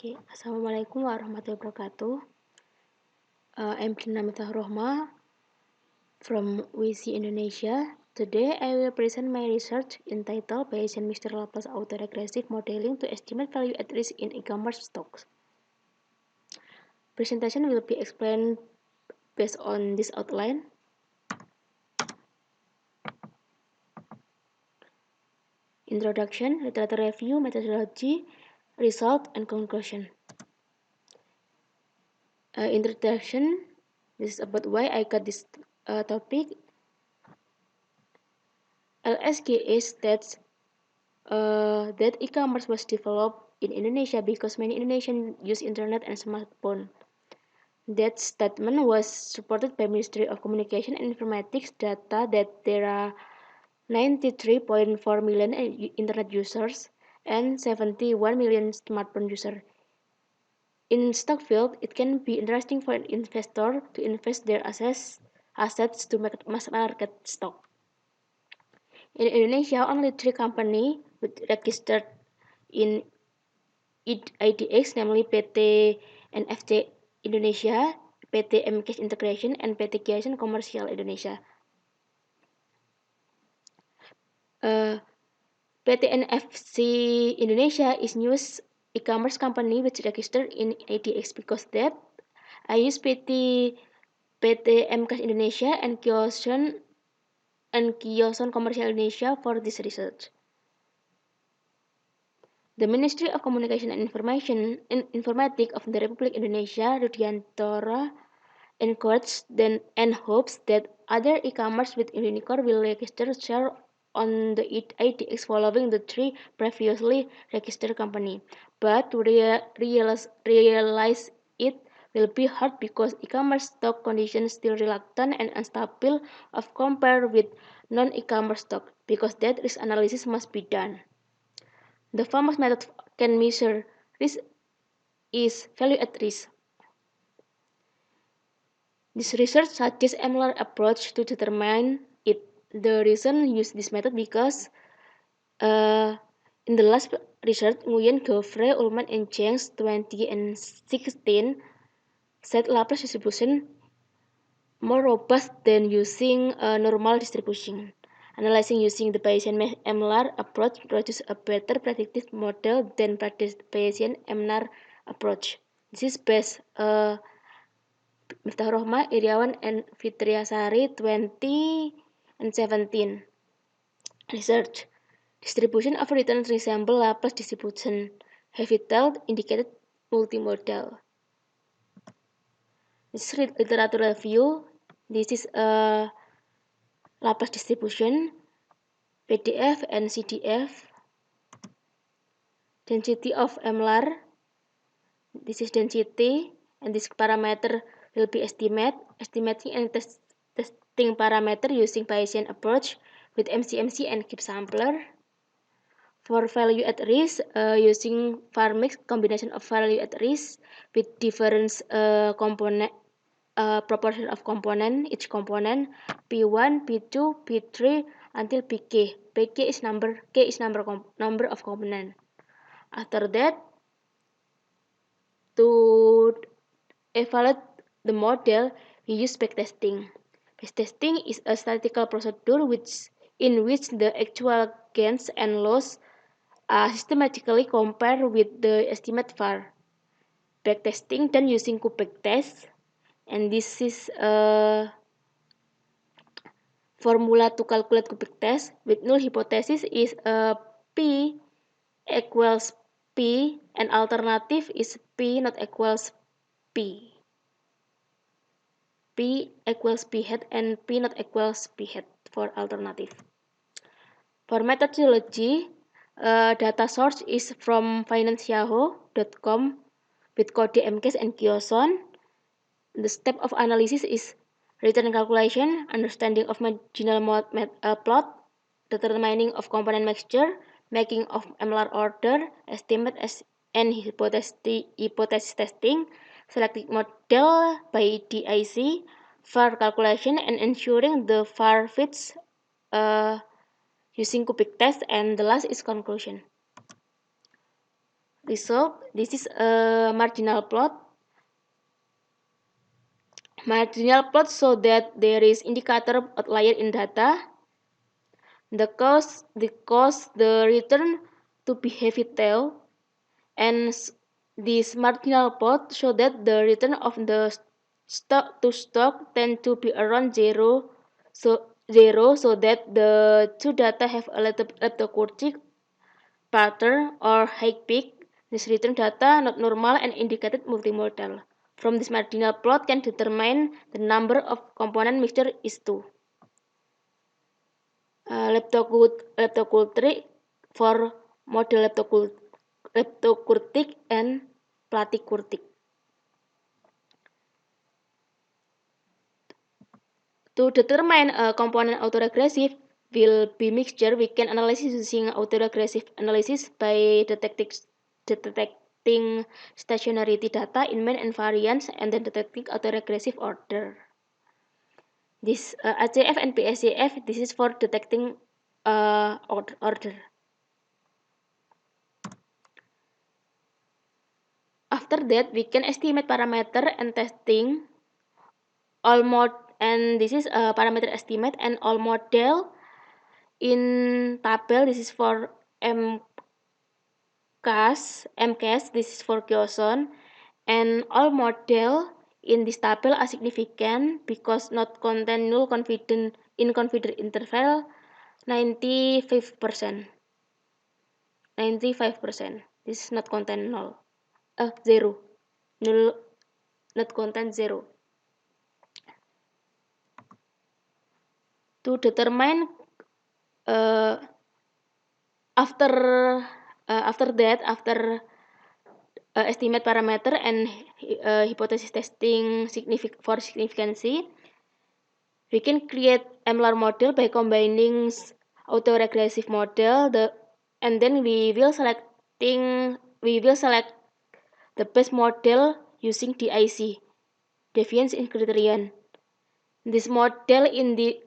Okay. Assalamualaikum warahmatullahi wabarakatuh. I'm Prina Rohma from WISI Indonesia. Today I will present my research entitled Bayesian Mixture Laplace Autoregressive Modeling to Estimate Value at Risk in E-commerce Stocks. Presentation will be explained based on this outline. Introduction, literature review, methodology, result, and conclusion. Introduction, this is about why I got this topic. LSGA states that e-commerce was developed in Indonesia because many Indonesians use internet and smartphone. That statement was supported by Ministry of Communication and Informatics data that there are 93.4 million internet users and 71 million smartphone users. In stock field, it can be interesting for an investor to invest their assets to mass market stock. In Indonesia, only 3 companies registered in IDX, namely PT NFC Indonesia, PT MCAS Integration, and PT Kiasan Komersial Indonesia. PT NFC Indonesia is newest e-commerce company which registered in IDX. Because that, I use PT MCAS Indonesia and Kiasan Komersial Indonesia for this research. The Ministry of Communication and Informatics of the Republic Indonesia, Rudiantara, encourages and hopes that other e-commerce with unicorn will register share on the IDX following the 3 previously registered companies. But to realize it will be hard because e-commerce stock conditions still reluctant and unstable of compared with non-e-commerce stock, because that risk analysis must be done. The famous method can measure risk is value at risk. This research suggests MLR approach to determine it. The reason use this method because in the last research, Nguyen, Geoffrey, Ullman, and James 2016 said Laplace distribution more robust than using a normal distribution. Analyzing using the Bayesian MLR approach produces a better predictive model than Bayesian MLR approach. This is based Miftah Rohma, Iriawan, and Fitriasari 2017. Research. Distribution of returns resemble Laplace distribution. Heavy-tailed indicated multimodal. This is literature review. This is a Laplace distribution, PDF and CDF. Density of MLR. This is density, and this parameter will be estimating and testing parameter using Bayesian approach with MCMC and keep sampler. For value at risk, using VAR mix combination of value at risk with different component proportion of component, each component P1, P2, P3 until Pk. Pk is number, K is number of component. After that, to evaluate the model, we use backtesting. Backtesting is a statistical procedure in which the actual gains and loss are systematically compared with the estimate VAR. Backtesting done using Kuppek test, and this is a formula to calculate Kuppek test with null hypothesis is P equals P and alternative is P not equals P. P equals P hat and P not equals P hat for alternative. For methodology, data source is from financiaho.com with code MCAS and Kioson. The step of analysis is return calculation, understanding of marginal plot, determining of component mixture, making of MLR order, estimate and hypothesis testing, selecting model by DIC, VAR calculation, and ensuring the VAR fits using Kuppek test, and the last is conclusion. result. This is a marginal plot. Marginal plot so that there is indicator outlier in data. The return to be heavy tail, and this marginal plot show that the return of the stock to stock tend to be around zero, so that the two data have a leptokurtic pattern or high peak. This return data not normal and indicated multimodal. From this marginal plot can determine the number of component mixture is 2. Leptokurtic for model leptokurtic and platykurtic. To determine a component autoregressive will be mixture, we can analyze using autoregressive analysis by detecting stationarity data in mean and variance, and then detecting autoregressive order. This ACF and PSCF, this is for detecting order. After that, we can estimate parameter and testing all and this is a parameter estimate and all model in tabel. This is for MCAS, this is for Kyoson, and all model in this table are significant because not contain null confident interval 95%. 95%. This is not contain null. Zero. Null not contain zero. To determine after estimate parameter and hypothesis testing for significancy, we can create MLAR model by combining autoregressive model and then we will select the best model using DIC, deviance in criterion. This model in the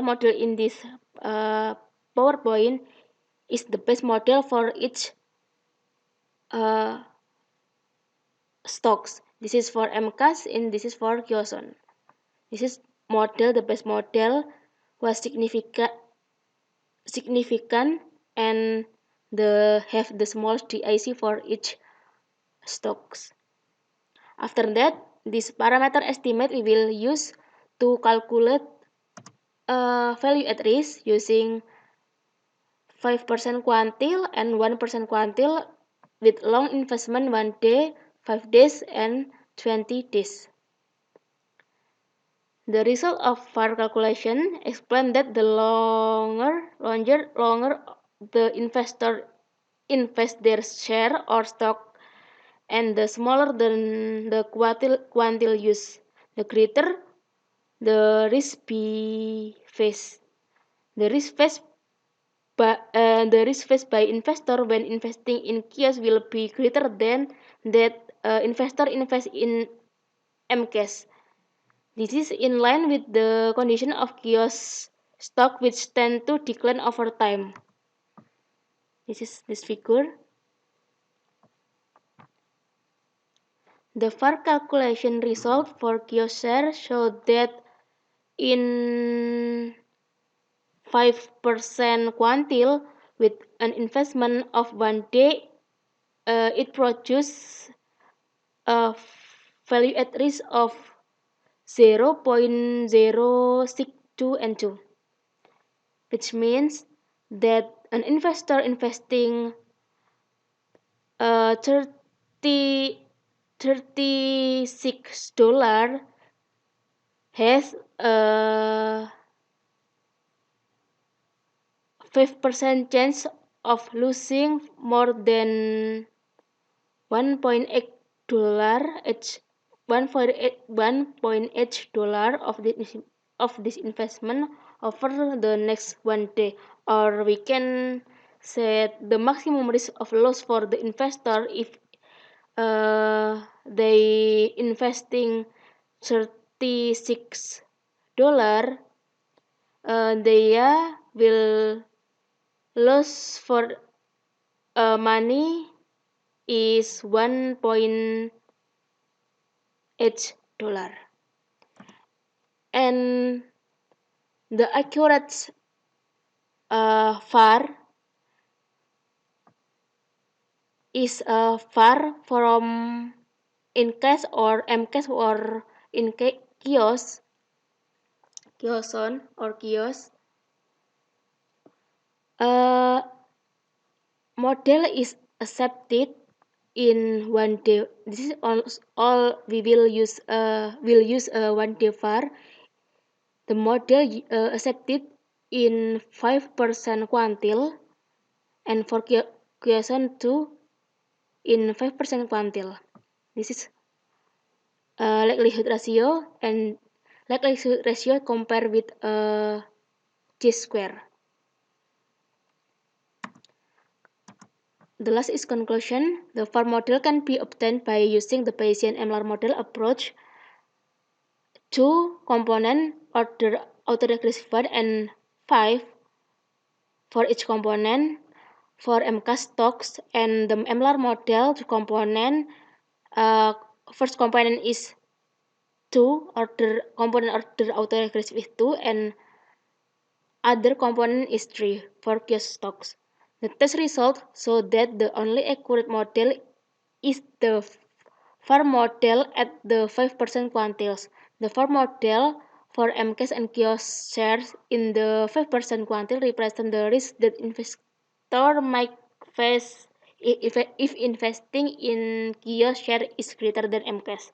model in this PowerPoint is the best model for each stocks. This is for MCAS and this is for Kyoson. This is model, the best model was significant and have the smallest DIC for each stocks. After that, this parameter estimate we will use to calculate value at risk using 5% quantile and 1% quantile with long investment 1 day, 5 days, and 20 days. The result of VAR calculation explain that the longer the investor invest their share or stock, and the smaller than the quantile use, the greater the risk be faced. The risk faced by investor when investing in kiosk will be greater than that investor invest in MCAS. This is in line with the condition of kiosk stock which tend to decline over time. This is this figure. The VAR calculation result for kiosk share show that in 5% quantile with an investment of 1 day, it produces a value at risk of 0.062 and 2, which means that an investor investing 36 dollars has a 5% chance of losing more than $1.8 each $1.8 of this investment over the next 1 day, or we can set the maximum risk of loss for the investor if they investing $36, they will lose for money is $1.8, and the accurate var is far from in cash or mcash or in kiosk kioson or kiosk. Model is accepted in 1 day. This is all we will use 1 day var. The model accepted in 5% quantile, and for kioson 2 in 5% quantile. This is likelihood ratio, and likelihood ratio compared with t-square. The last is conclusion. The var model can be obtained by using the Bayesian MLR model approach. Two component order autoregressive var and 5 for each component. For MK stocks and the MLR model, two component. First component is 2, component order autoregressive is 2, and other component is 3 for kiosk stocks. The test result show that the only accurate model is the var model at the 5% quantiles. The var model for MCAS and kiosk shares in the 5% quantile represent the risk that investor might face if investing in kiosk share is greater than MCAS.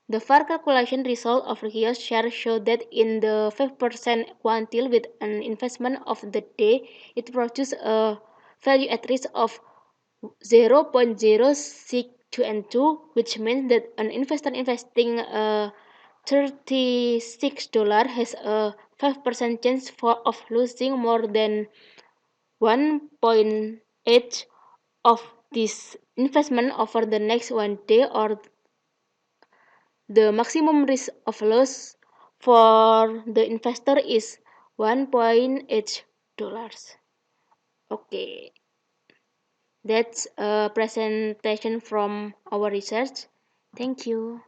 The VAR calculation result of kiosk share show that in the 5% quantile with an investment of the day, it produces a value at risk of 0.0622, which means that an investor investing $36 has a 5% chance of losing more than 1.8 of this investment over the next 1 day, or the maximum risk of loss for the investor is $1.8. Okay, that's a presentation from our research. Thank you.